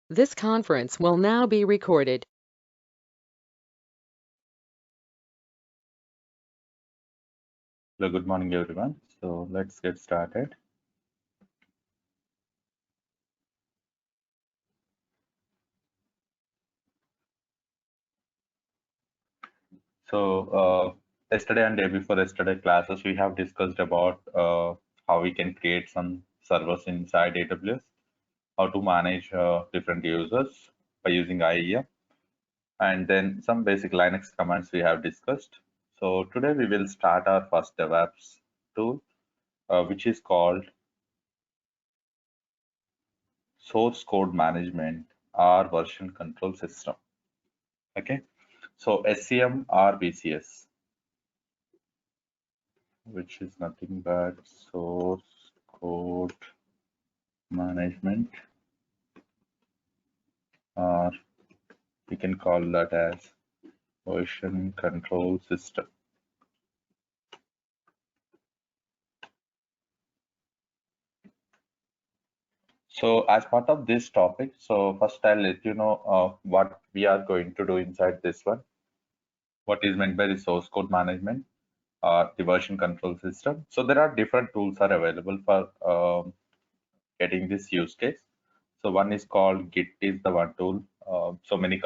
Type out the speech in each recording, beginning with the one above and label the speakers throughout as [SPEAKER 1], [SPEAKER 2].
[SPEAKER 1] This conference will now be recorded.
[SPEAKER 2] Hello, good morning, everyone. So let's get started. Yesterday and day before yesterday classes, we have discussed about how we can create some servers inside AWS, how to manage different users by using IAM, and then some basic Linux commands we have discussed. So today we will start our first DevOps tool, which is called Source Code Management or Version Control System. Okay, so SCM or VCS, which is nothing but source code management, or we can call that as version control system. So as part of this topic, so first I'll let you know what we are going to do inside this one. What is meant by the source code management or the version control system. So there are different tools are available for getting this use case. So one is called Git is the one tool. So many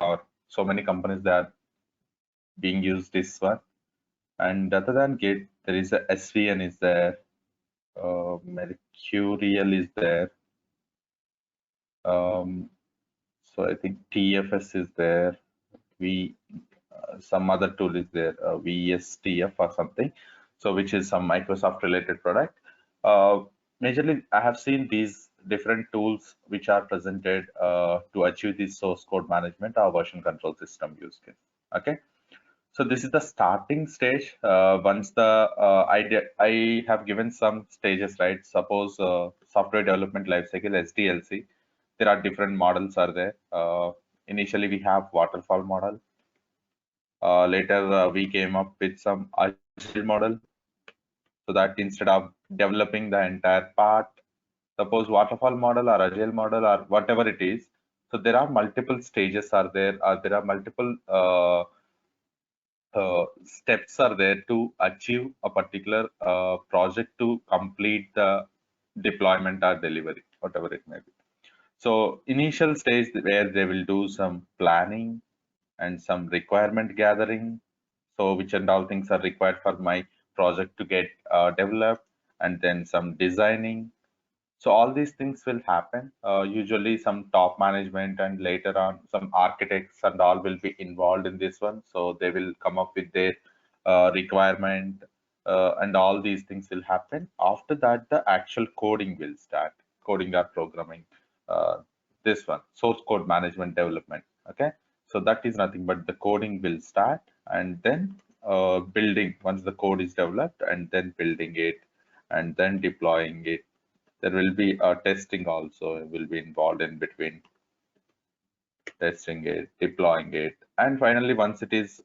[SPEAKER 2] companies that are being used this one. And other than Git, there is a SVN is there, Mercurial is there. So I think TFS is there. We Some other tool is there, VSTF or something. So which is some Microsoft related product. Uh, Majorly, I have seen these different tools which are presented to achieve this source code management or version control system use case. Okay. So this is the starting stage. Once the I have given some stages, right? Suppose software development lifecycle (SDLC). There are different models are there. Initially, we have waterfall model. Later, we came up with some agile model, so that instead of developing the entire part, suppose waterfall model or agile model or whatever it is. So there are multiple stages are there. There are multiple steps are there to achieve a particular project to complete the deployment or delivery, whatever it may be. So initial stage where they will do some planning and some requirement gathering. So which and all things are required for my project to get developed, and then some designing. So all these things will happen. Usually some top management and later on some architects and all will be involved in this one. So they will come up with their requirement, and all these things will happen. After that, the actual coding will start, coding or programming. Uh, this one, source code management development. Okay. So that is nothing but the coding will start, and then building once the code is developed, and then building it, and then deploying it. There will be testing also will be involved in between, testing it, deploying it, and finally once it is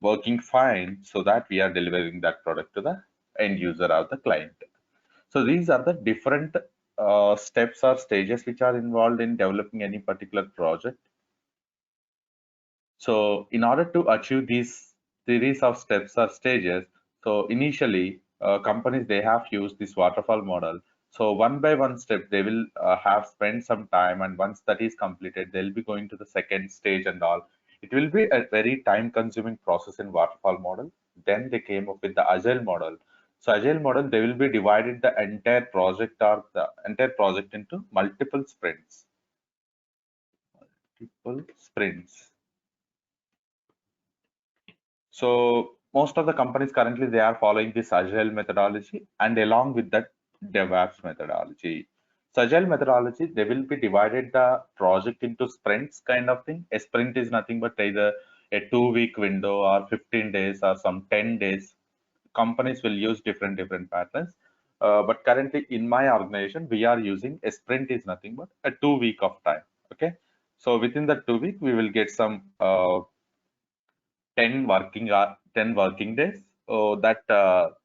[SPEAKER 2] working fine, so that we are delivering that product to the end user or the client. So these are the different steps or stages which are involved in developing any particular project. So in order to achieve these series of steps or stages, so initially companies they have used this waterfall model. So one by one step they will have spent some time, and once that is completed, they'll be going to the second stage and all. It will be a very time-consuming process in waterfall model. Then they came up with the agile model. So agile model they will be divided the entire project or the entire project into multiple sprints. Multiple sprints. So most of the companies currently they are following this agile methodology, and along with that DevOps methodology. So agile methodology, they will be divided the project into sprints kind of thing. A sprint is nothing but either a 2 week window or 15 days or some 10 days. Companies will use different patterns. But currently in my organization, we are using a sprint is nothing but a 2 week of time. Okay. So within the 2 week, we will get some 10 working days. So that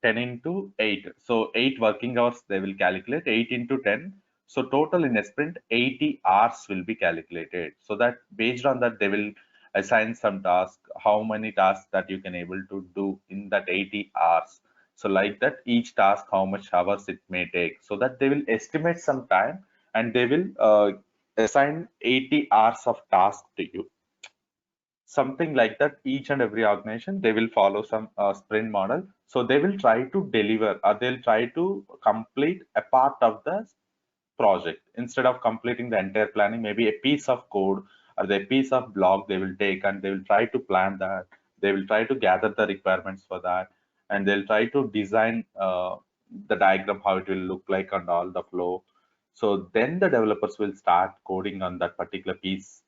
[SPEAKER 2] 10 into 8. So 8 working hours they will calculate 8 into 10. So total in a sprint, 80 hours will be calculated. So that based on that, they will assign some task, how many tasks that you can able to do in that 80 hours. So like that, each task, how much hours it may take. So that they will estimate some time and they will assign 80 hours of task to you. Something like that, each and every organization, they will follow some sprint model. So they will try to deliver or they'll try to complete a part of the project instead of completing the entire planning. Maybe a piece of code or the piece of block they will take and they will try to plan that. They will try to gather the requirements for that, and they'll try to design the diagram how it will look like and all the flow. So then the developers will start coding on that particular piece,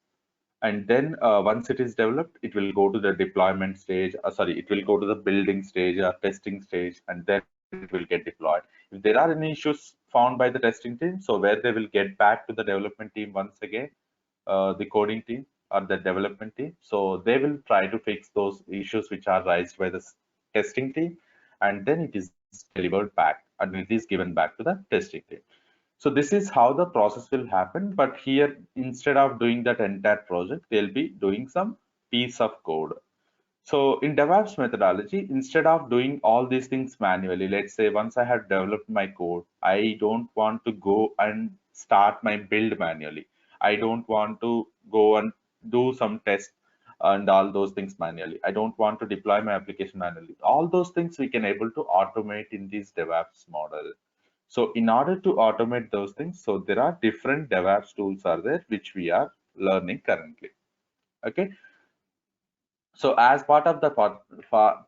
[SPEAKER 2] and then once it is developed, it will go to the deployment stage. Sorry, it will go to the building stage or testing stage, and then it will get deployed. If there are any issues found by the testing team, so where they will get back to the development team once again, the coding team or the development team. So they will try to fix those issues which are raised by the testing team, and then it is delivered back and it is given back to the testing team. So this is how the process will happen. But here, instead of doing that entire project, they'll be doing some piece of code. So in DevOps methodology, instead of doing all these things manually, let's say once I have developed my code, I don't want to go and start my build manually. I don't want to go and do some tests and all those things manually. I don't want to deploy my application manually. All those things we can able to automate in this DevOps model. So in order to automate those things, so there are different DevOps tools are there, which we are learning currently. Okay. So as part of the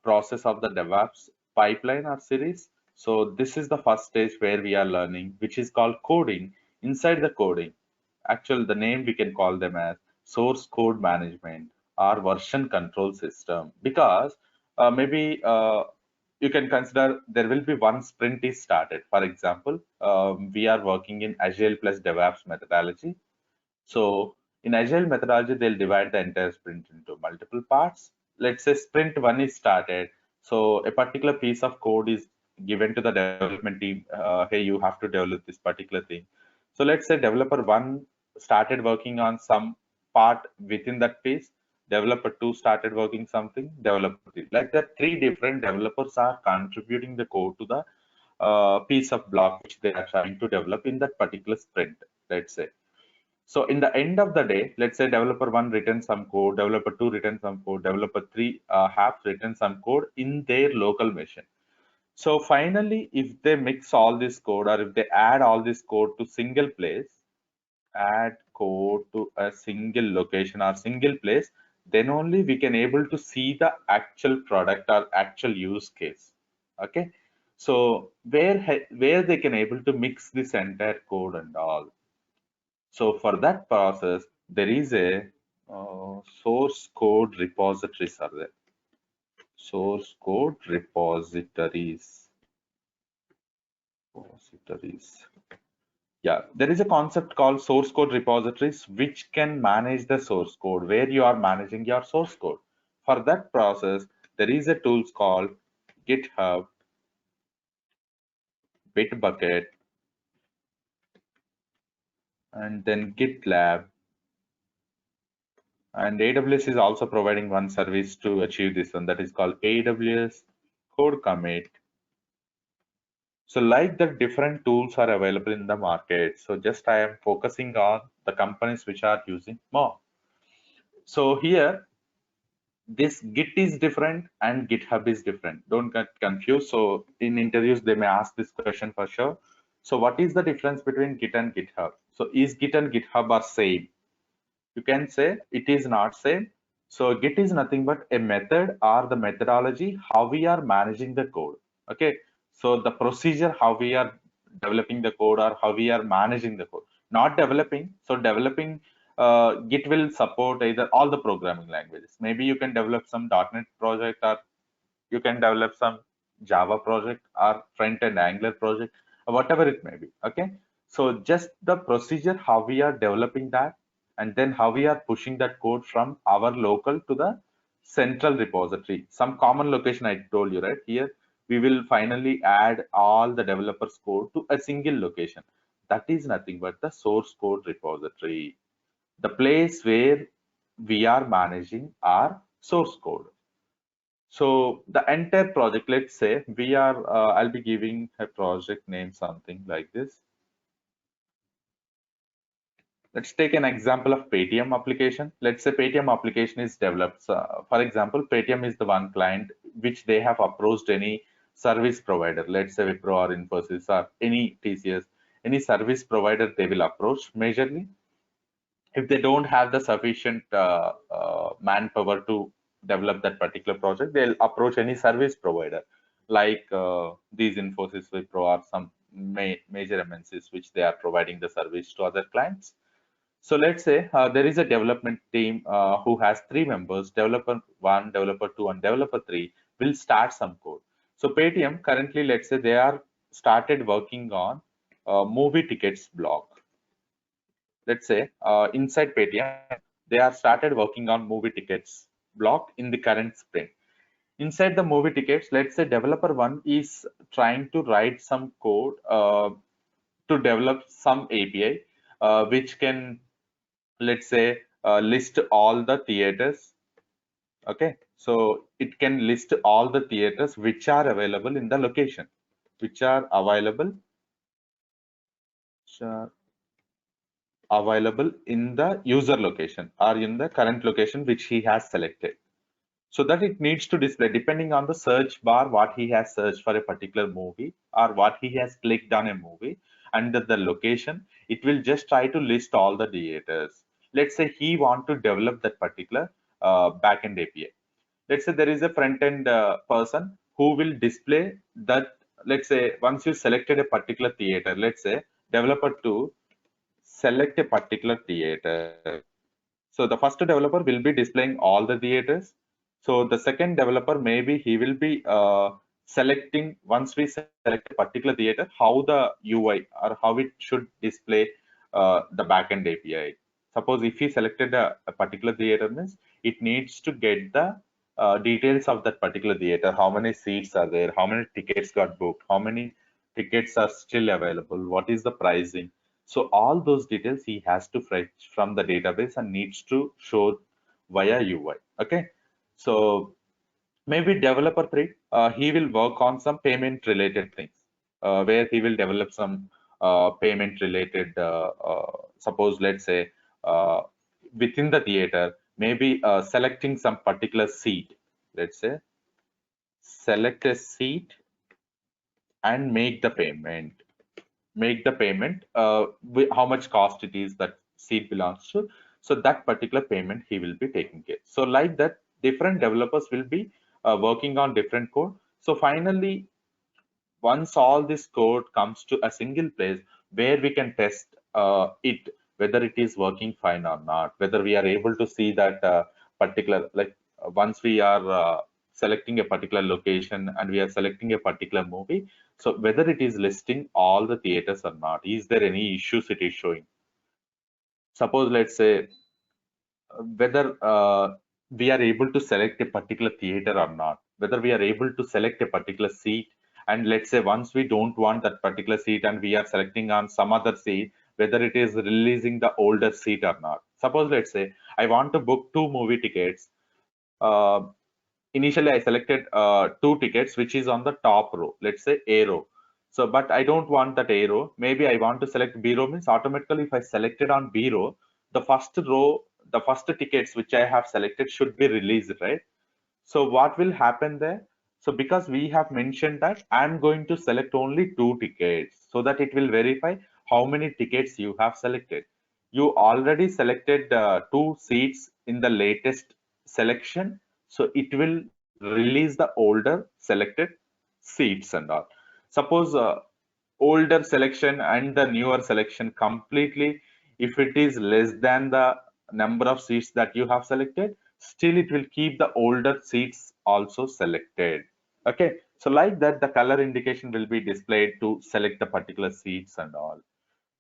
[SPEAKER 2] process of the DevOps pipeline or series, so this is the first stage where we are learning, which is called coding. Inside the coding, actually the name we can call them as source code management or version control system, because maybe you can consider there will be one sprint is started. For example, we are working in Agile plus DevOps methodology. So in Agile methodology, they'll divide the entire sprint into multiple parts. Let's say sprint one is started. So a particular piece of code is given to the development team. Hey, you have to develop this particular thing. So let's say developer one started working on some part within that piece. Developer two started working something. Developer three, like that, three different developers are contributing the code to the piece of block which they are trying to develop in that particular sprint. Let's say. So in the end of the day, let's say developer one written some code, developer two written some code, developer three have written some code in their local machine. So finally, if they mix all this code or if they add all this code to single place, add code to a single location or single place, then only we can able to see the actual product or actual use case. Okay. So where they can able to mix this entire code and all. So for that process, there is a source code repositories are there. Source code repositories. Repositories. Yeah, there is a concept called source code repositories, which can manage the source code, where you are managing your source code. For that process, there is a tools called GitHub, Bitbucket, and then GitLab. And AWS is also providing one service to achieve this, and that is called AWS Code Commit. So like the different tools are available in the market. So just I am focusing on the companies which are using more. So here, this Git is different and GitHub is different. Don't get confused. So in interviews, they may ask this question for sure. So what is the difference between Git and GitHub? So is Git and GitHub are same? You can say it is not same. So Git is nothing but a method or the methodology how we are managing the code. Okay. So the procedure how we are developing the code or how we are managing the code, not developing. So developing, Git will support either all the programming languages. Maybe you can develop some .NET project, or you can develop some Java project or front-end Angular project, or whatever it may be. Okay. So just the procedure how we are developing that, and then how we are pushing that code from our local to the central repository. Some common location I told you, right? Here we will finally add all the developers code to a single location. That is nothing but the source code repository, the place where we are managing our source code. So the entire project, let's say we are, I'll be giving a project name something like this. Let's take an example of Paytm application. Let's say Paytm application is developed. For example, Paytm is the one client which they have approached any service provider. Let's say Wipro or Infosys or any TCS, any service provider they will approach majorly. If they don't have the sufficient manpower to develop that particular project, they'll approach any service provider like these Infosys, Wipro, or some major MNCs which they are providing the service to other clients. So let's say there is a development team who has 3 members, developer 1, developer 2, and developer 3 will start some code. So Paytm currently, let's say they are started working on movie tickets block. Let's say inside Paytm, they are started working on movie tickets block in the current sprint. Inside the movie tickets, let's say developer 1 is trying to write some code to develop some API which can, let's say, list all the theaters. Okay, so it can list all the theaters which are available in the location, which are available in the user location or in the current location which he has selected. So that it needs to display depending on the search bar what he has searched for a particular movie or what he has clicked on a movie, under the location it will just try to list all the theaters. Let's say he want to develop that particular backend API. Let's say there is a front end person who will display that. Let's say once you selected a particular theater, let's say developer 2 select a particular theater. So the first developer will be displaying all the theaters. So the second developer, maybe he will be selecting, once we select a particular theater, how the UI or how it should display the backend API. Suppose if he selected a particular theater, means it needs to get the details of that particular theater. How many seats are there? How many tickets got booked? How many tickets are still available? What is the pricing? So all those details he has to fetch from the database and needs to show via UI. Okay, so maybe developer 3, he will work on some payment related things, where he will develop some payment related. Suppose let's say within the theater, maybe selecting some particular seat. Let's say select a seat and make the payment. How much cost it is that seat belongs to. So that particular payment he will be taking care. So like that, different developers will be working on different code. So finally, once all this code comes to a single place where we can test it, whether it is working fine or not, whether we are able to see that particular, like once we are selecting a particular location and we are selecting a particular movie, so whether it is listing all the theaters or not, is there any issues it is showing? Suppose let's say whether we are able to select a particular theater or not, whether we are able to select a particular seat, and let's say once we don't want that particular seat and we are selecting on some other seat, whether it is releasing the older seat or not. Suppose let's say I want to book 2 movie tickets. Uh, Initially I selected 2 tickets which is on the top row, let's say A row. So but I don't want that A row, maybe I want to select B row, means automatically if I selected on B row, the first row, the first tickets which I have selected should be released, right? So what will happen there? So because we have mentioned that I'm going to select only 2 tickets, so that it will verify how many tickets you have selected. You already selected 2 seats in the latest selection, so it will release the older selected seats and all. Suppose older selection and the newer selection completely, if it is less than the number of seats that you have selected, still it will keep the older seats also selected. Okay, so like that the color indication will be displayed to select the particular seats and all.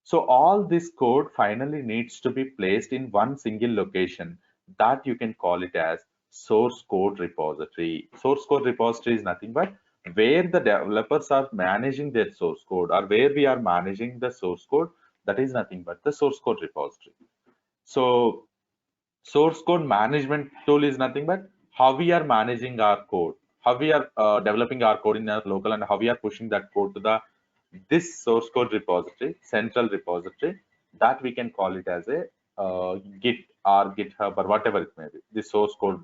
[SPEAKER 2] So all this code finally needs to be placed in one single location, that you can call it as source code repository. Source code repository is nothing but where the developers are managing their source code, or where we are managing the source code, that is nothing but the source code repository. So source code management tool is nothing but how we are managing our code, how we are developing our code in our local, and how we are pushing that code to the this source code repository, central repository, that we can call it as a Git or GitHub or whatever it may be, the source code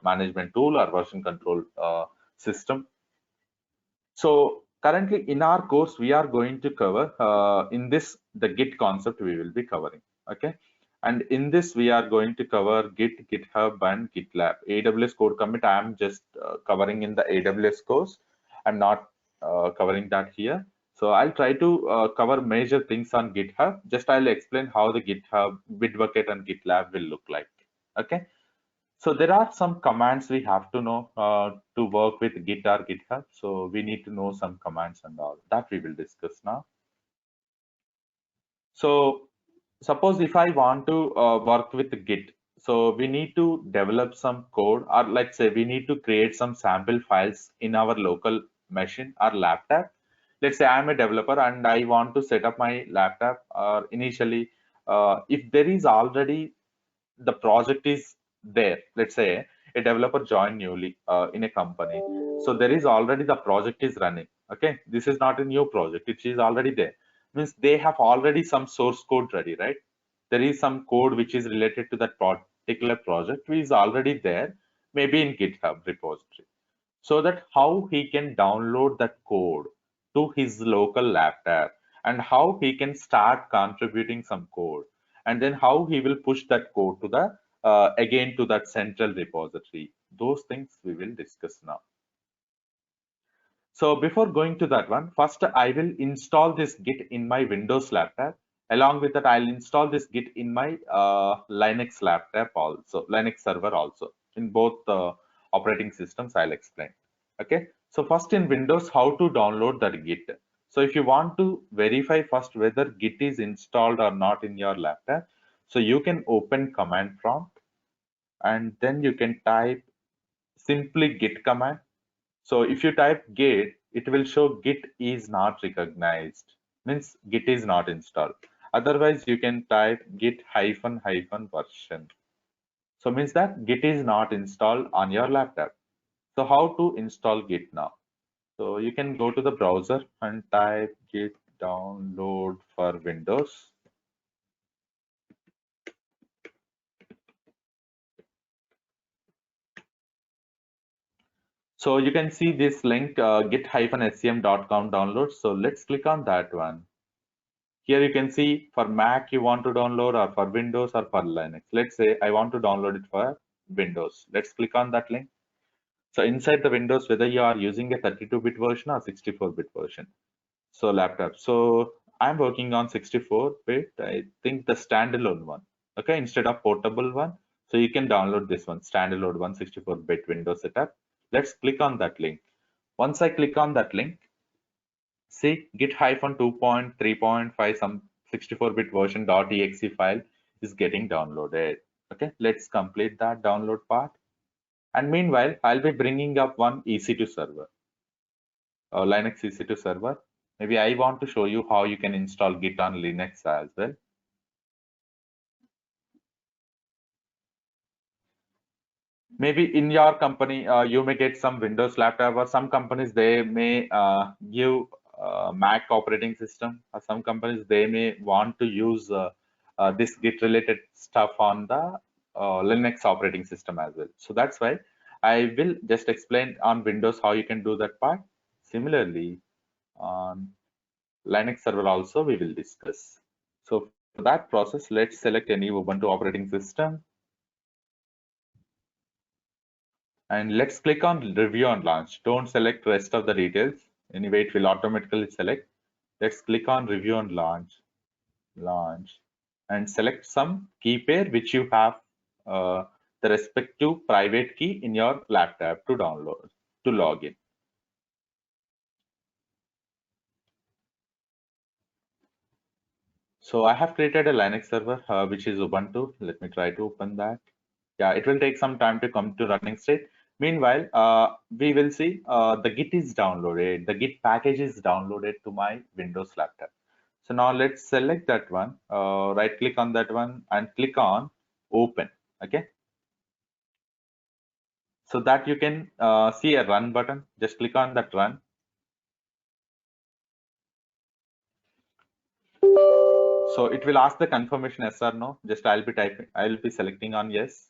[SPEAKER 2] management tool or version control system. So currently in our course, we are going to cover in this the Git concept we will be covering. Okay. And in this, we are going to cover Git, GitHub, and GitLab. AWS code commit, I am just covering in the AWS course. I'm not covering that here. So I'll try to cover major things on GitHub. Just I'll explain how the GitHub, Bitbucket, and GitLab will look like. Okay. So there are some commands we have to know to work with Git or GitHub. So we need to know some commands and all that we will discuss now. So suppose if I want to work with Git, so we need to develop some code, or let's say we need to create some sample files in our local machine or laptop. Let's say I'm a developer and I want to set up my laptop, or initially, if there is already the project is there, let's say a developer joined newly in a company, so there is already the project is running. Okay, this is not a new project, it is already there, means they have already some source code ready, right? There is some code which is related to that particular project which is already there, maybe in GitHub repository, so that how he can download that code to his local laptop, and how he can start contributing some code, and then how he will push that code to the again to that central repository. Those things we will discuss now. So before going to that one, first I will install this Git in my Windows laptop. Along with that, I'll install this Git in my Linux laptop also, Linux server also. In both operating systems, I'll explain. Okay. So first in Windows, how to download that Git. So if you want to verify first whether Git is installed or not in your laptop, so you can open command prompt, and then you can type simply Git command. So if you type Git, it will show Git is not recognized, means Git is not installed. Otherwise, you can type Git hyphen hyphen version. So means that Git is not installed on your laptop. So how to install Git now? So you can go to the browser and type Git download for Windows. So you can see this link git-scm.com download. So let's click on that one. Here you can see for Mac you want to download, or for Windows, or for Linux. Let's say I want to download it for Windows. Let's click on that link. So inside the Windows, whether you are using a 32-bit version or 64-bit version. So laptop. So I'm working on 64-bit. I think the standalone one. Okay, instead of portable one. So you can download this one, standalone one, 64-bit Windows setup. Let's click on that link. Once I click on that link, see git hyphen 2.3.5 some 64-bit version .exe file is getting downloaded. Okay, let's complete that download part. And meanwhile, I'll be bringing up one EC2 server, Linux EC2 server. Maybe I want to show you how you can install Git on Linux as well. Maybe in your company, you may get some Windows laptop, or some companies they may give Mac operating system, or some companies they may want to use this Git related stuff on the Linux operating system as well. So that's why I will just explain on Windows how you can do that part. Similarly, on Linux server also we will discuss. So for that process, let's select any Ubuntu operating system. And let's click on review and launch. Don't select rest of the details. Anyway, it will automatically select. Let's click on review and launch, and select some key pair which you have the respective private key in your laptop to download, to log in. So I have created a Linux server, which is Ubuntu. Let me try to open that. Yeah, it will take some time to come to running state. Meanwhile, we will see the Git is downloaded, the Git package is downloaded to my Windows laptop. So now let's select that one, right click on that one and click on open. Okay. So that you can see a run button. Just click on that run. So it will ask the confirmation yes or no. Just I'll be selecting on yes.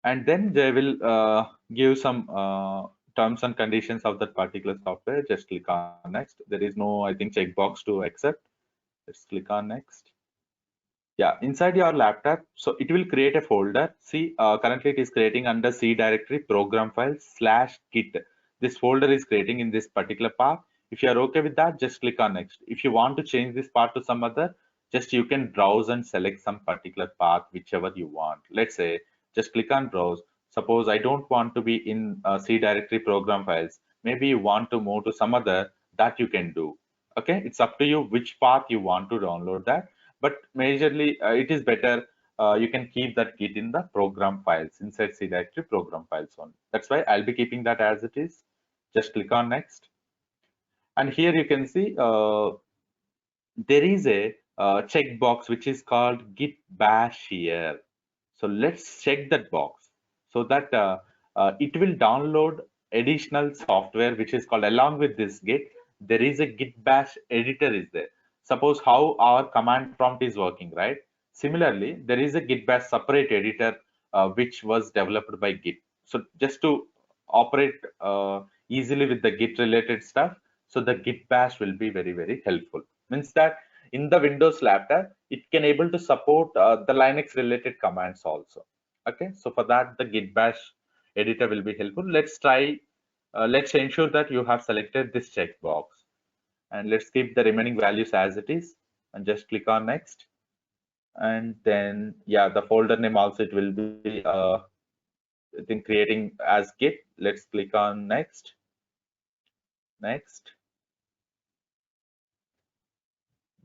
[SPEAKER 2] And then they will give some terms and conditions of that particular software. Just click on next. There is no, I think, checkbox to accept. Let's click on next. Yeah, inside your laptop, so it will create a folder. See, currently it is creating under C directory program files /git. This folder is creating in this particular path. If you are okay with that, just click on next. If you want to change this path to some other, just you can browse and select some particular path, whichever you want. Let's say, just click on browse. Suppose I don't want to be in C directory program files. Maybe you want to move to some other, that you can do. Okay, it's up to you which path you want to download that, but majorly it is better you can keep that Git in the program files inside C directory program files only. That's why I'll be keeping that as it is. Just click on next, and here you can see there is a checkbox which is called Git bash here. So let's check that box so that it will download additional software which is called, along with this Git, there is a Git bash editor is there. Suppose how our command prompt is working, right? Similarly, there is a Git bash separate editor which was developed by Git. So just to operate easily with the Git related stuff, so the Git bash will be very, very helpful. Means that in the Windows laptop, it can able to support the Linux related commands also. Okay, so for that, the Git bash editor will be helpful. Let's try, let's ensure that you have selected this checkbox, and let's keep the remaining values as it is and just click on next. And then, yeah, the folder name also, it will be, I think, creating as Git. Let's click on next, next,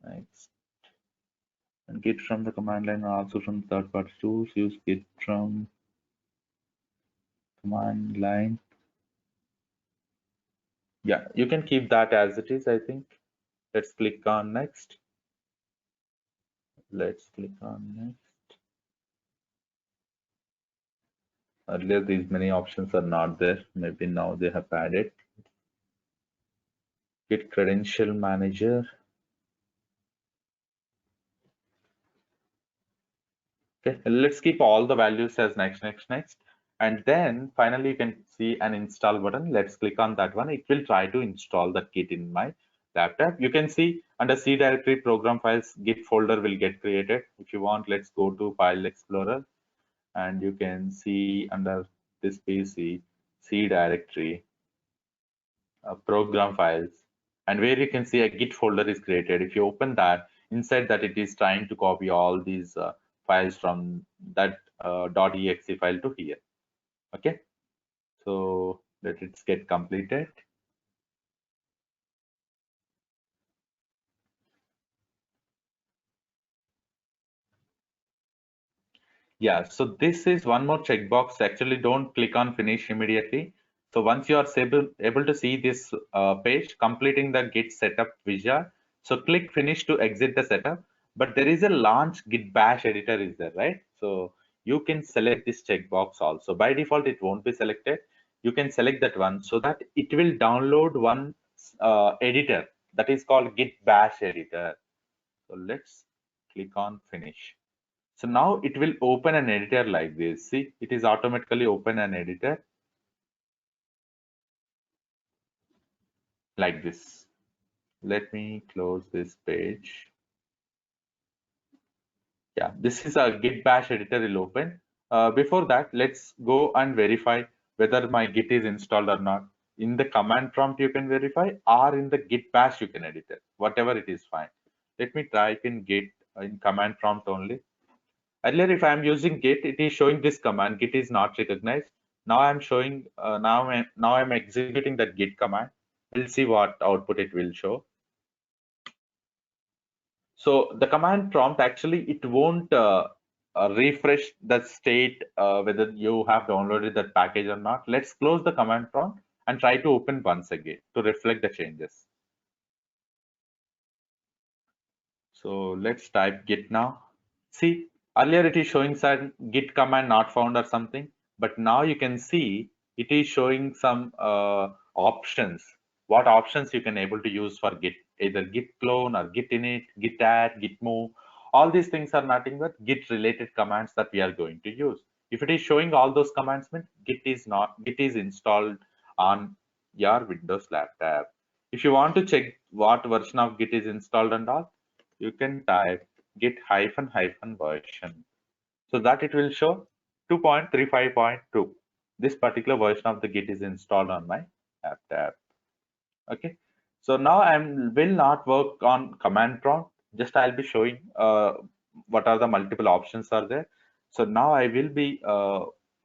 [SPEAKER 2] next. And Git from the command line, also from third-party tools. Use Git from command line. Yeah, you can keep that as it is, I think. Let's click on next. Let's click on next. Earlier, these many options are not there. Maybe now they have added. Git credential manager. Okay, let's keep all the values as next, next, next. And then finally, you can see an install button. Let's click on that one. It will try to install the Git in my laptop. You can see under C directory program files, Git folder will get created. If you want, let's go to File Explorer, and you can see under this PC, C directory, program files, and where you can see a Git folder is created. If you open that, inside that it is trying to copy all these files from that .exe file to here. Okay, so let it get completed. Yeah, so this is one more checkbox. Actually, don't click on finish immediately. So once you are able to see this page completing the Git setup visual, so click finish to exit the setup. But there is a launch Git bash editor is there, right? So you can select this checkbox also. By default, it won't be selected. You can select that one so that it will download one editor that is called Git bash editor. So let's click on finish. So now it will open an editor like this. See, it is automatically open an editor like this. Let me close this page. Yeah, this is a Git bash editor will open. Before that, let's go and verify whether my Git is installed or not. In the command prompt, you can verify, or in the Git bash, you can edit it. Whatever it is, fine. Let me type in Git in command prompt only. Earlier, if I am using Git, it is showing this command, Git is not recognized. Now I'm showing, now I'm executing that Git command. We'll see what output it will show. So the command prompt, actually, it won't refresh the state whether you have downloaded that package or not. Let's close the command prompt and try to open once again to reflect the changes. So let's type git now. See, earlier it is showing some git command not found or something, but now you can see it is showing some options. What options you can able to use for git, either git clone or git init, git add, git move. All these things are nothing but git related commands that we are going to use. If it is showing all those commands, means git is installed on your Windows laptop. If you want to check what version of git is installed and all, you can type git hyphen hyphen version, so that it will show 2.35.2. This particular version of the git is installed on my laptop. Okay, so now I will not work on command prompt, just I'll be showing what are the multiple options are there. So now I will be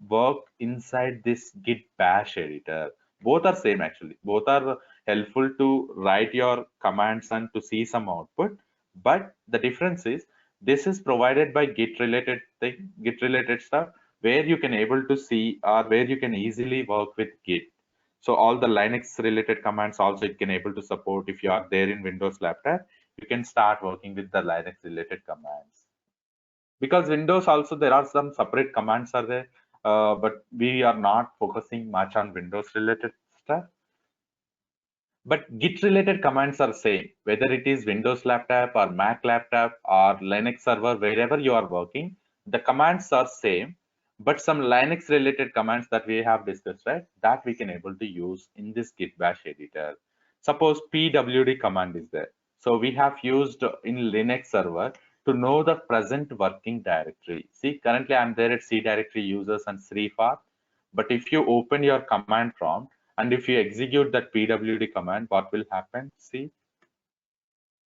[SPEAKER 2] work inside this git bash editor. Both are same actually, both are helpful to write your commands and to see some output, but the difference is this is provided by git related thing, git related stuff, where you can able to see or where you can easily work with git. So all the Linux related commands also it can able to support. If you are there in Windows laptop, you can start working with the Linux related commands. Because Windows also there are some separate commands are there, but we are not focusing much on Windows related stuff. But Git related commands are same, whether it is Windows laptop or Mac laptop or Linux server, wherever you are working, the commands are same. But some Linux related commands that we have discussed, right, that we can able to use in this Git bash editor. Suppose pwd command is there. So we have used in Linux server to know the present working directory. See, currently I'm there at C directory users and sripath. But if you open your command prompt, and if you execute that pwd command, what will happen? See,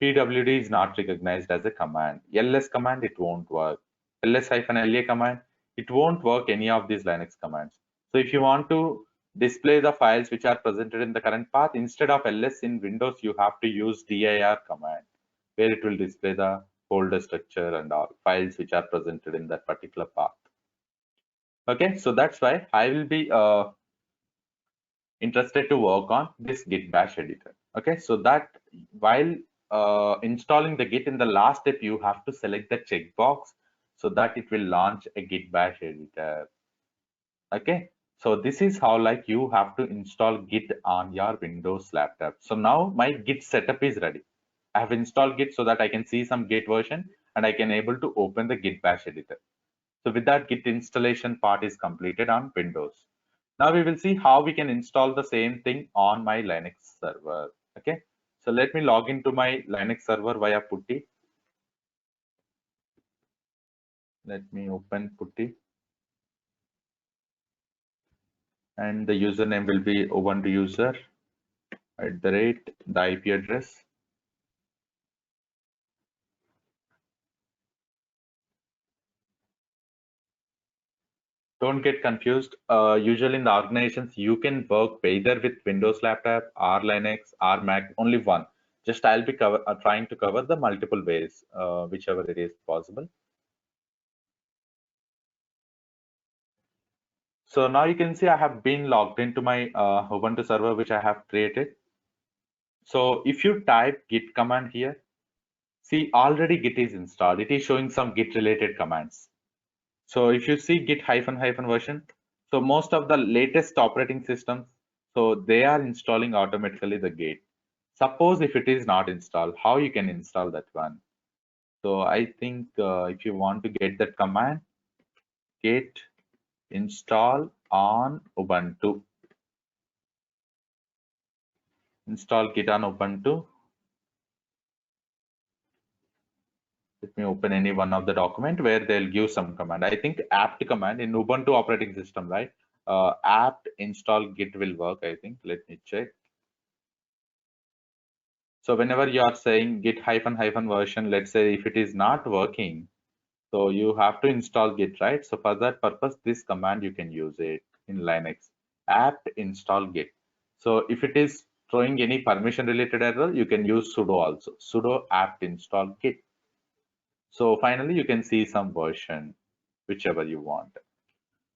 [SPEAKER 2] pwd is not recognized as a command. Ls command, it won't work. ls-la command, it won't work any of these Linux commands. So if you want to display the files which are presented in the current path, instead of ls in Windows, you have to use dir command, where it will display the folder structure and all files which are presented in that particular path. Okay, so that's why I will be interested to work on this git bash editor. Okay, so that while installing the git, in the last step you have to select the checkbox so that it will launch a git bash editor. Okay, so this is how like you have to install git on your Windows laptop. So now my git setup is ready. I have installed git so that I can see some git version and I can able to open the git bash editor. So with that, git installation part is completed on Windows. Now we will see how we can install the same thing on my Linux server. Okay, so let me log into my Linux server via PuTTY. Let me open PuTTY. And the username will be Ubuntu user @ the IP address. Don't get confused. Usually in the organizations, you can work either with Windows laptop or Linux or Mac, only one. Just I'll be trying to cover the multiple ways, whichever it is possible. So now you can see I have been logged into my Ubuntu server, which I have created. So if you type git command here, see already git is installed. It is showing some git related commands. So if you see git hyphen hyphen version, so most of the latest operating systems, so they are installing automatically the git. Suppose if it is not installed, how you can install that one? So I think if you want to get that command, git install on Ubuntu. Install git on Ubuntu. Let me open any one of the document where they'll give some command. I think apt command in Ubuntu operating system, right? Apt install git will work, I think. Let me check. So whenever you are saying git hyphen hyphen version, let's say if it is not working, so you have to install git, right? So for that purpose, this command you can use it in Linux, apt install git. So if it is throwing any permission related error, you can use sudo also, sudo apt install git. So finally, you can see some version. whichever you want.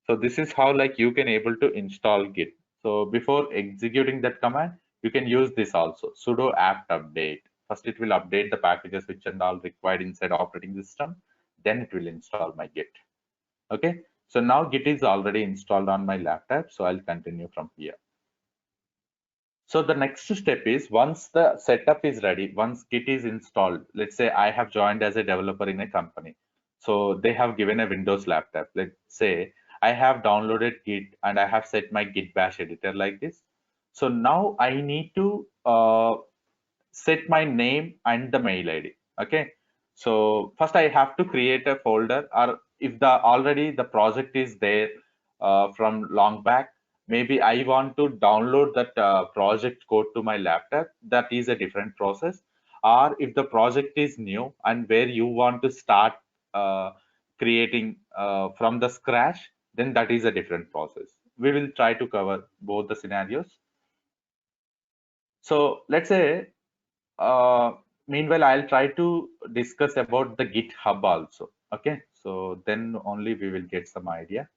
[SPEAKER 2] So this is how like you can able to install Git. So before executing that command, you can use this also, sudo apt update. First it will update the packages which and all required inside operating system. Then it will install my Git. Okay. So now Git is already installed on my laptop. So I'll continue from here. So the next step is once the setup is ready, once Git is installed, let's say I have joined as a developer in a company. So they have given a Windows laptop. Let's say I have downloaded Git and I have set my Git bash editor like this. So now I need to set my name and the mail ID. Okay. So first I have to create a folder, or if the already the project is there from long back, maybe I want to download that project code to my laptop. That is a different process. Or if the project is new and where you want to start creating from the scratch, then that is a different process. We will try to cover both the scenarios. So let's say uh, meanwhile, I'll try to discuss about the GitHub also. Okay, so then only we will get some idea.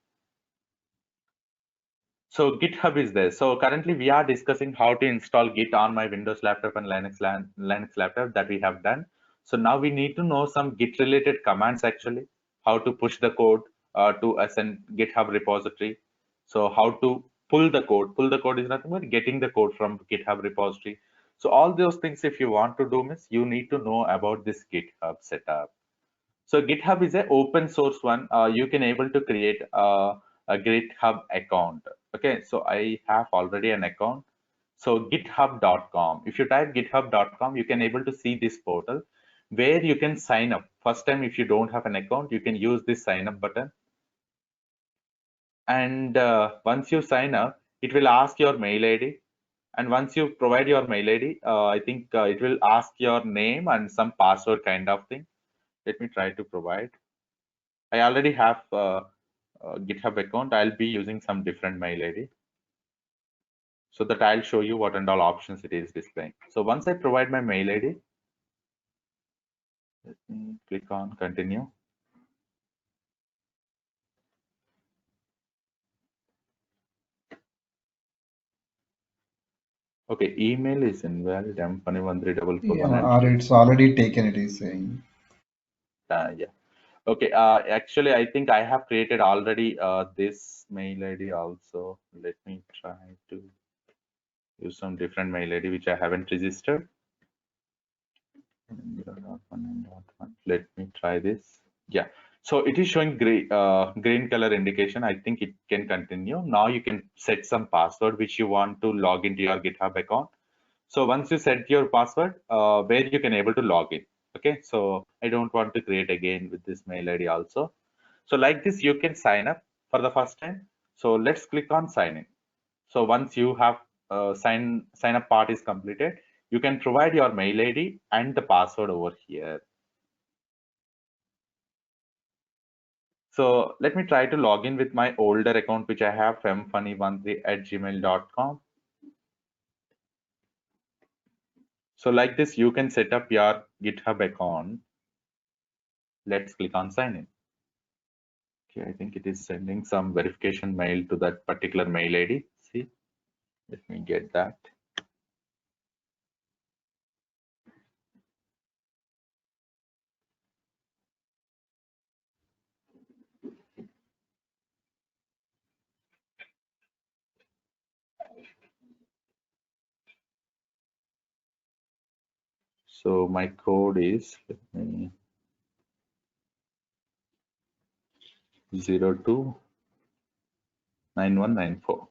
[SPEAKER 2] So GitHub is there. So currently we are discussing how to install Git on my Windows laptop and Linux laptop that we have done. So now we need to know some Git related commands actually, how to push the code to a GitHub repository. So how to pull the code. Pull the code is nothing but getting the code from GitHub repository. So all those things, if you want to do, means you need to know about this GitHub setup. So GitHub is an open source one. You can able to create a GitHub account. Okay, so I have already an account. So github.com. If you type github.com, you can able to see this portal where you can sign up. First time, if you don't have an account, you can use this sign up button. And once you sign up, it will ask your mail ID. And once you provide your mail ID, I think it will ask your name and some password kind of thing. Let me try to provide. I already have a GitHub account. I'll be using some different mail ID so that I'll show you what and all options it is displaying. So once I provide my mail ID, let me click on continue. Okay, email is invalid. M213441.
[SPEAKER 3] Yeah, or it's already taken, it is saying.
[SPEAKER 2] Yeah. Okay. Actually, I think I have created already this mail ID also. Let me try to use some different mail ID which I haven't registered. Let me try this. Yeah. So it is showing green color indication. I think it can continue. Now you can set some password which you want to log into your GitHub account. So once you set your password, where you can able to log in. Okay. So I don't want to create again with this mail ID also. So like this, you can sign up for the first time. So let's click on sign in. So once you have sign up part is completed, you can provide your mail ID and the password over here. So let me try to log in with my older account, which I have femfunny13@gmail.com. So like this, you can set up your GitHub account. Let's click on sign in. Okay, I think it is sending some verification mail to that particular mail ID. See, let me get that. So my code is 029194.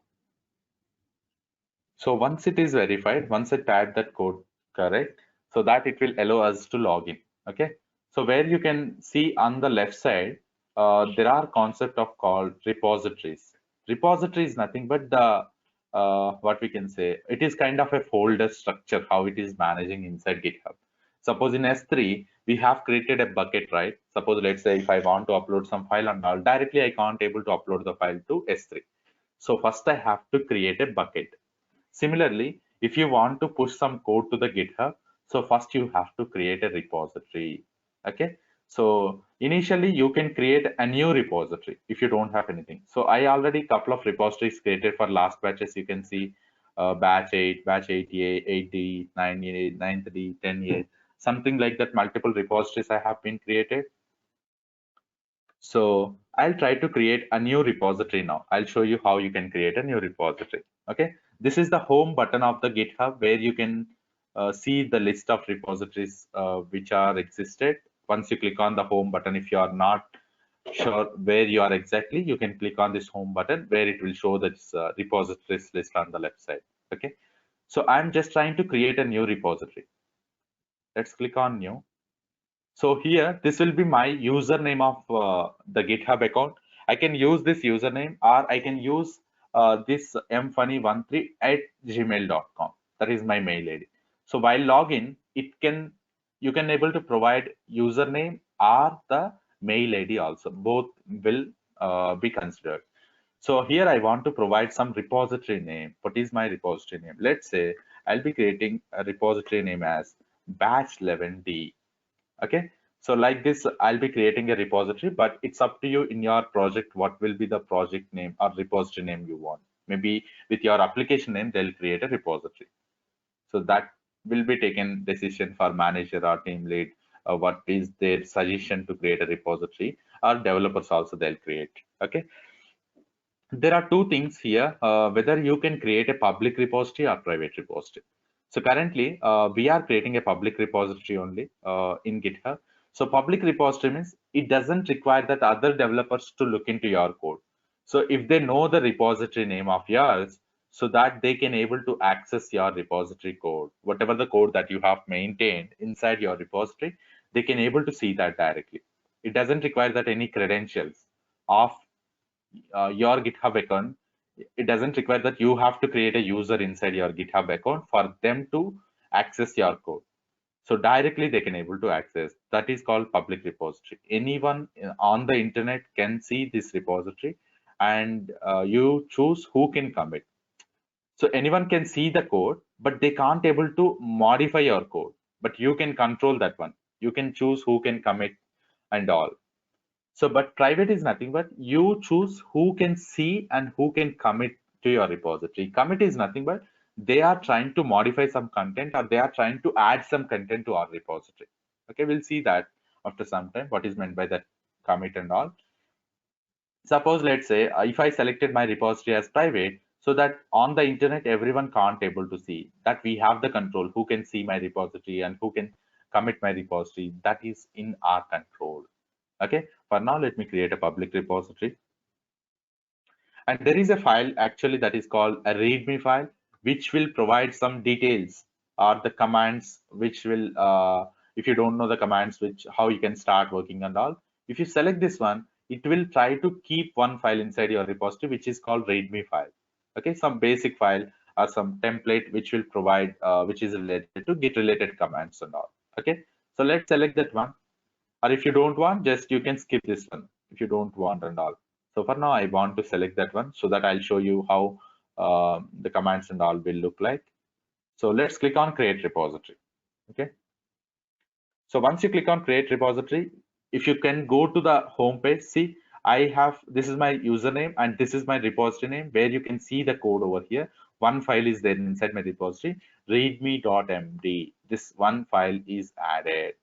[SPEAKER 2] So once it is verified, once I type that code correct, so that it will allow us to log in. Okay. So where you can see on the left side, there are concept of called repositories. Repository is nothing but the what we can say. It is kind of a folder structure how it is managing inside GitHub. Suppose in S3 we have created a bucket, right? Suppose let's say if I want to upload some file and all, directly I can't able to upload the file to S3. So first I have to create a bucket. Similarly, if you want to push some code to the GitHub, so first you have to create a repository. Okay. So initially you can create a new repository if you don't have anything. So I already couple of repositories created for last batches. You can see batch 8, batch 8A, 8D, 9A, 9D, 10A, something like that. Multiple repositories I have been created. So I'll try to create a new repository now. I'll show you how you can create a new repository. Okay, this is the home button of the GitHub where you can see the list of repositories which are existed. Once you click on the home button, if you are not sure where you are exactly, you can click on this home button where it will show this repositories list on the left side. Okay, so I'm just trying to create a new repository. Let's click on new. So here, this will be my username of the GitHub account. I can use this username or I can use this mfunny13@gmail.com. That is my mail ID. So while login, you can able to provide username or the mail ID also. Both will be considered. So here I want to provide some repository name. What is my repository name? Let's say I'll be creating a repository name as batch 11D. Okay, so like this I'll be creating a repository, but it's up to you in your project what will be the project name or repository name you want. Maybe with your application name they'll create a repository, so that will be taken decision for manager or team lead, what is their suggestion to create a repository, or developers also they'll create. Okay, there are two things here, whether you can create a public repository or private repository. So currently we are creating a public repository only in GitHub. So public repository means it doesn't require that other developers to look into your code. So if they know the repository name of yours, so that they can able to access your repository code, whatever the code that you have maintained inside your repository, they can able to see that directly. It doesn't require that any credentials of your GitHub account. It doesn't require that you have to create a user inside your GitHub account for them to access your code. So directly they can able to access. That is called public repository. Anyone on the internet can see this repository, and you choose who can commit. So anyone can see the code, but they can't able to modify your code. But you can control that one. You can choose who can commit and all. So, but private is nothing but you choose who can see and who can commit to your repository. Commit is nothing but they are trying to modify some content or they are trying to add some content to our repository. Okay, we'll see that after some time, what is meant by that commit and all. Suppose, let's say, if I selected my repository as private, so that on the internet, everyone can't able to see that we have the control, who can see my repository and who can commit my repository. That is in our control. Okay, for now, let me create a public repository. And there is a file actually that is called a README file, which will provide some details or the commands, which will, if you don't know the commands, which how you can start working and all. If you select this one, it will try to keep one file inside your repository, which is called README file. Okay, some basic file or some template which will provide, which is related to Git related commands and all. Okay, so let's select that one. Or if you don't want, just you can skip this one if you don't want and all. So for now, I want to select that one so that I'll show you how the commands and all will look like. So let's click on create repository. Okay. So once you click on create repository, if you can go to the home page, see, this is my username and this is my repository name where you can see the code over here. One file is there inside my repository, readme.md. This one file is added.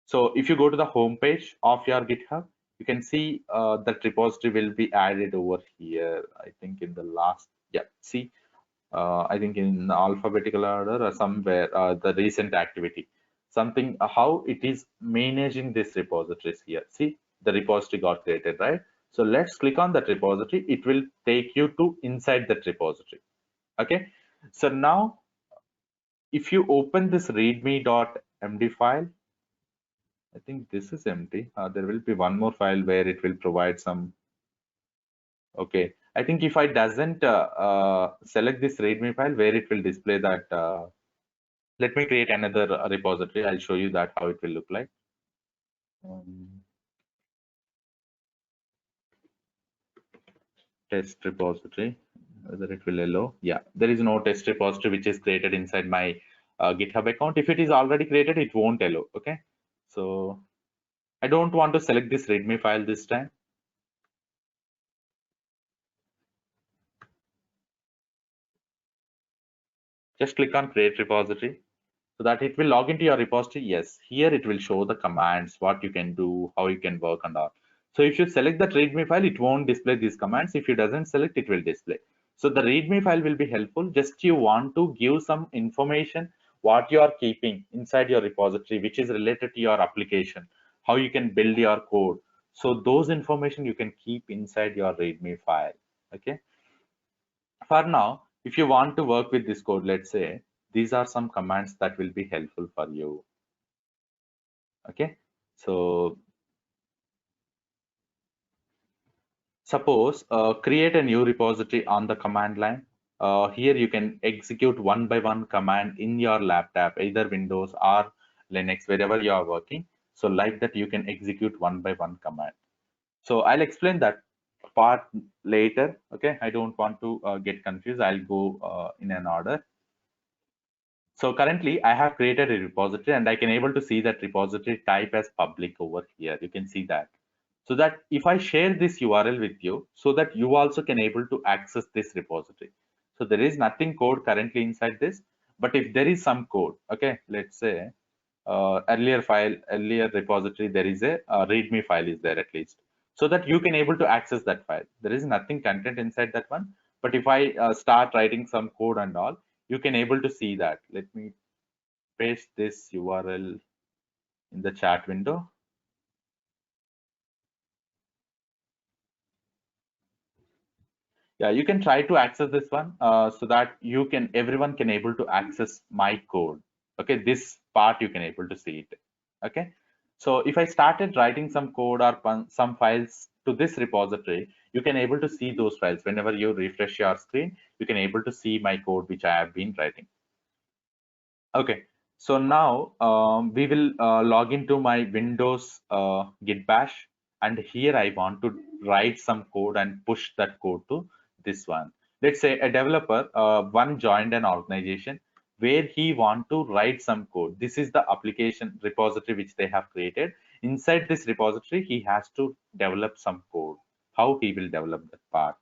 [SPEAKER 2] So if you go to the home page of your GitHub, you can see that repository will be added over here. I think in the last, yeah, see, I think in alphabetical order or somewhere, the recent activity, something, how it is managing this repositories here. See, the repository got created, right? So let's click on that repository. It will take you to inside that repository. Okay. So now, if you open this readme.md file, I think this is empty. There will be one more file where it will provide some. Okay, I think if I doesn't select this README file where it will display that. Let me create another repository. I'll show you that how it will look like. Test repository, whether it will allow. Yeah, there is no test repository which is created inside my GitHub account. If it is already created, it won't allow. Okay, so I don't want to select this README file this time. Just click on create repository so that it will log into your repository. Yes, here it will show the commands, what you can do, how you can work and all. So if you select that README file, it won't display these commands. If it doesn't select, it will display. So the README file will be helpful. Just you want to give some information, what you are keeping inside your repository, which is related to your application, how you can build your code. So those information you can keep inside your README file. Okay. For now, if you want to work with this code, let's say these are some commands that will be helpful for you. Okay. So suppose create a new repository on the command line. Here you can execute one by one command in your laptop, either Windows or Linux, wherever you are working. So like that, you can execute one by one command. So I'll explain that part later. Okay, I don't want to get confused. I'll go in an order. So currently I have created a repository and I can able to see that repository type as public over here. You can see that. So that if I share this URL with you, so that you also can able to access this repository. So there is nothing code currently inside this, but if there is some code, okay, let's say earlier repository, there is a README file is there at least, so that you can able to access that file. There is nothing content inside that one, but if I start writing some code and all, you can able to see that. Let me paste this URL in the chat window. Yeah, you can try to access this one so that everyone can able to access my code. Okay, this part you can able to see it. Okay, so if I started writing some code or some files to this repository, you can able to see those files. Whenever you refresh your screen, you can able to see my code which I have been writing. Okay, so now we will log into my Windows Git Bash, and here I want to write some code and push that code to this one. Let's say a developer one joined an organization where he want to write some code. This is the application repository which they have created. Inside this repository, he has to develop some code. How he will develop that part.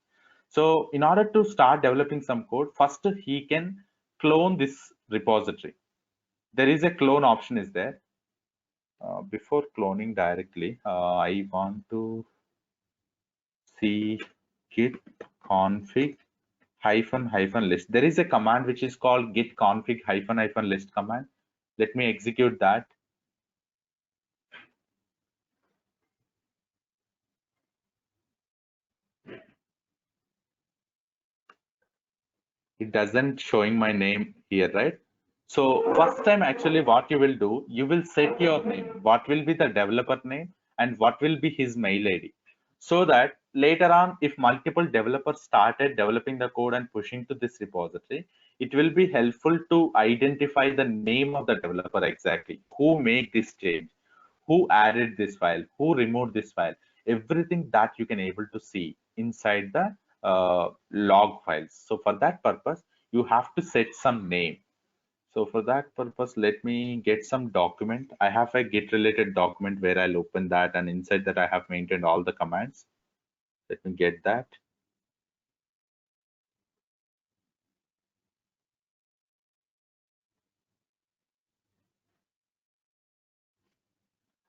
[SPEAKER 2] So in order to start developing some code, first he can clone this repository. There is a clone option is there. Before cloning directly, I want to see git config hyphen list. There is a command which is called git config hyphen list command. Let me execute that. It doesn't showing my name here, right? So first time actually what you will do, you will set your name, what will be the developer name and what will be his mail ID. So that later on, if multiple developers started developing the code and pushing to this repository, it will be helpful to identify the name of the developer exactly, who made this change, who added this file, who removed this file, everything that you can able to see inside the log files. So for that purpose, you have to set some name. So for that purpose, let me get some document. I have a Git related document where I'll open that, and inside that I have maintained all the commands. Let me get that.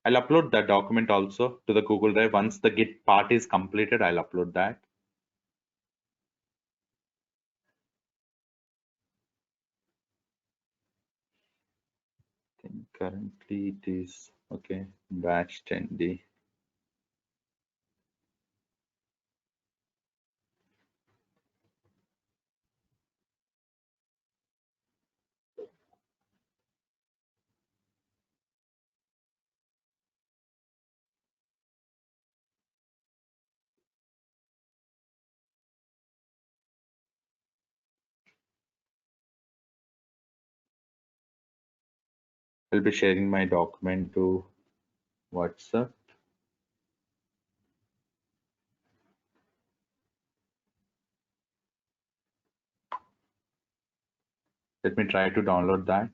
[SPEAKER 2] I'll upload that document also to the Google Drive. Once the Git part is completed, I'll upload that. I think currently it is okay. Batch 10D. I'll be sharing my document to WhatsApp. Let me try to download that.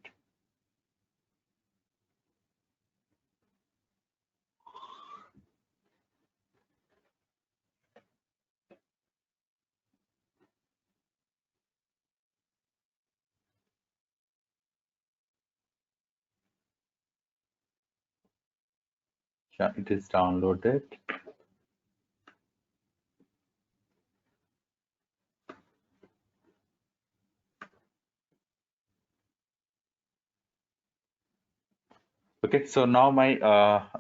[SPEAKER 2] Yeah, it is downloaded. Okay, so now my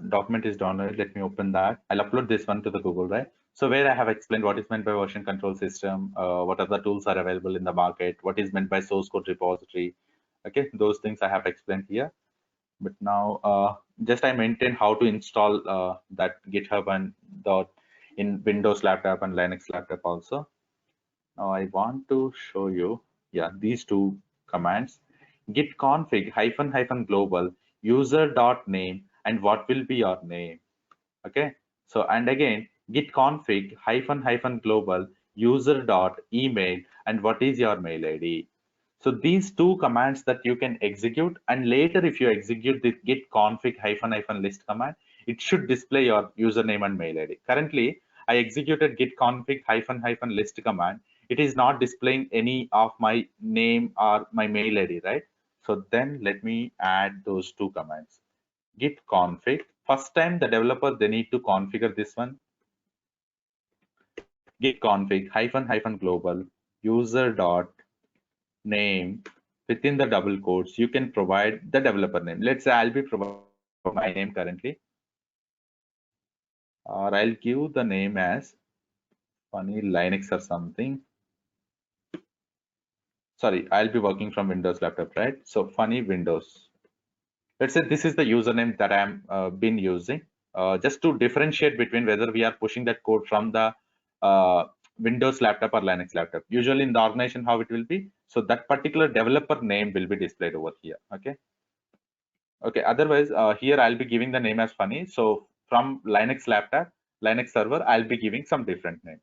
[SPEAKER 2] document is downloaded. Let me open that. I'll upload this one to the Google Drive. So where I have explained what is meant by version control system, what other tools are available in the market, what is meant by source code repository. Okay, those things I have explained here. But now just I maintain how to install that GitHub and dot in Windows laptop and Linux laptop also. Now I want to show you, yeah, these two commands: git config -- global user dot name and what will be your name. Okay, so and again git config -- global user dot email and what is your mail ID. So these two commands that you can execute, and later if you execute the git config -- list command, it should display your username and mail ID. Currently, I executed git config -- list command. It is not displaying any of my name or my mail ID, right? So then let me add those two commands. Git config. First time the developer, they need to configure this one. Git config -- global user dot name. Within the double quotes, you can provide the developer name. Let's say I'll be providing my name currently, or I'll give the name as funny Linux or something. Sorry, I'll be working from Windows laptop, right? So funny Windows. Let's say this is the username that I'm been using, just to differentiate between whether we are pushing that code from the Windows laptop or Linux laptop. Usually in the organization, how it will be. So that particular developer name will be displayed over here. Okay. Okay, otherwise, here I'll be giving the name as funny. So from Linux laptop, Linux server, I'll be giving some different name.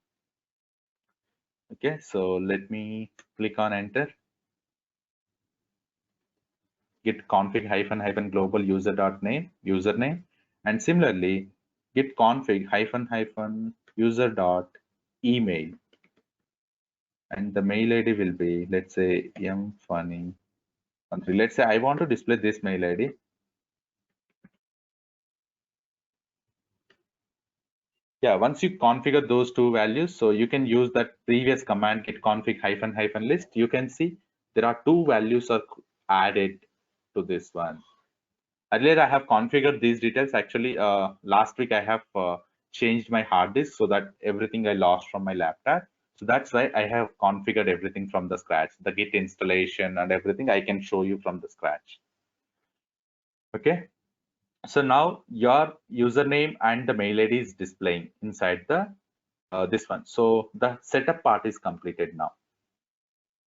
[SPEAKER 2] Okay, so let me click on enter. Git config -- global user dot name, username. And similarly, git config -- user dot email. And the mail ID will be, let's say, mfunny. Let's say I want to display this mail ID. Yeah, once you configure those two values, so you can use that previous command git config -- list. You can see there are two values are added to this one. Earlier, I have configured these details. Actually, last week I have changed my hard disk so that everything I lost from my laptop. So that's why I have configured everything from the scratch. The Git installation and everything I can show you from the scratch. Okay. So now your username and the mail ID is displaying inside the this one. So the setup part is completed now.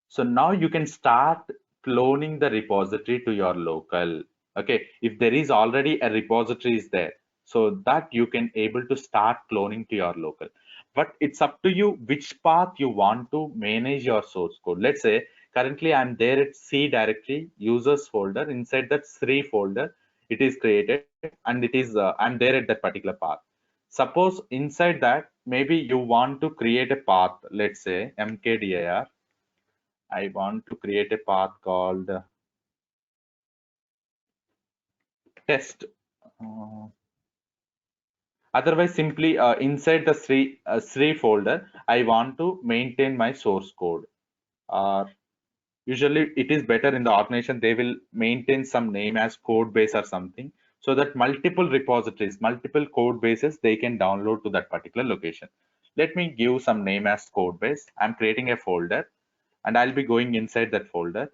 [SPEAKER 2] So now you can start cloning the repository to your local. Okay, if there is already a repository is there, so that you can able to start cloning to your local. But it's up to you which path you want to manage your source code. Let's say currently I'm there at C directory users folder. Inside that Sri folder, it is created and it is I'm there at that particular path. Suppose inside that maybe you want to create a path. Let's say mkdir. I want to create a path called test. Uh, Otherwise, simply inside the Sri folder, I want to maintain my source code. Usually, it is better in the organization, they will maintain some name as code base or something, so that multiple repositories, multiple code bases, they can download to that particular location. Let me give some name as code base. I'm creating a folder and I'll be going inside that folder.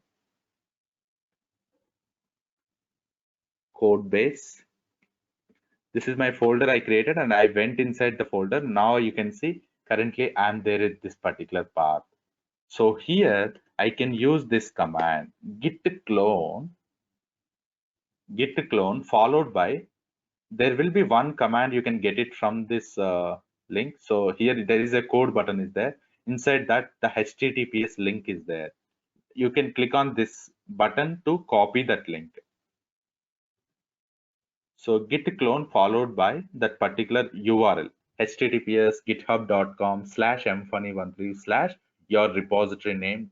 [SPEAKER 2] Code base. This is my folder I created and I went inside the folder. Now you can see currently I'm there at this particular path. So here I can use this command git clone followed by, there will be one command you can get it from this link. So here there is a code button is there. Inside that the HTTPS link is there. You can click on this button to copy that link. So git clone followed by that particular URL, https github.com/mfunny13/ your repository name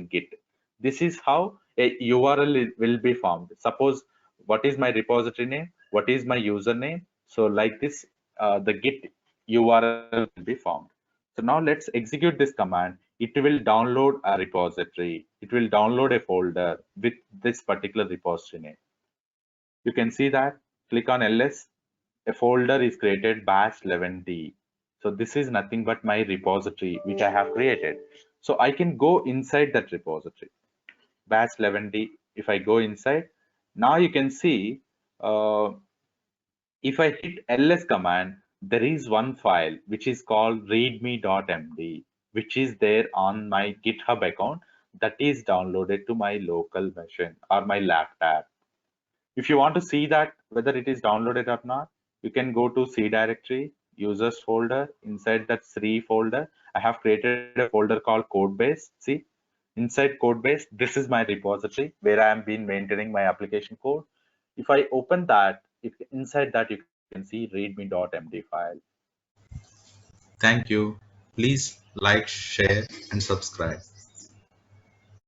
[SPEAKER 2] .git. This is how a URL will be formed. Suppose what is my repository name? What is my username? So like this, the Git URL will be formed. So now let's execute this command. It will download a repository. It will download a folder with this particular repository name. You can see that. Click on ls. A folder is created batch 11d. So this is nothing but my repository which I have created. So I can go inside that repository batch 11d. If I go inside, now you can see if I hit ls command, there is one file which is called readme.md, which is there on my GitHub account that is downloaded to my local machine or my laptop. If you want to see that whether it is downloaded or not, you can go to C directory, users folder. Inside that Sri folder, I have created a folder called Codebase. See, inside Codebase, this is my repository where I am been maintaining my application code. If I open that, inside that you can see readme.md file.
[SPEAKER 4] Thank you. Please like, share, and subscribe.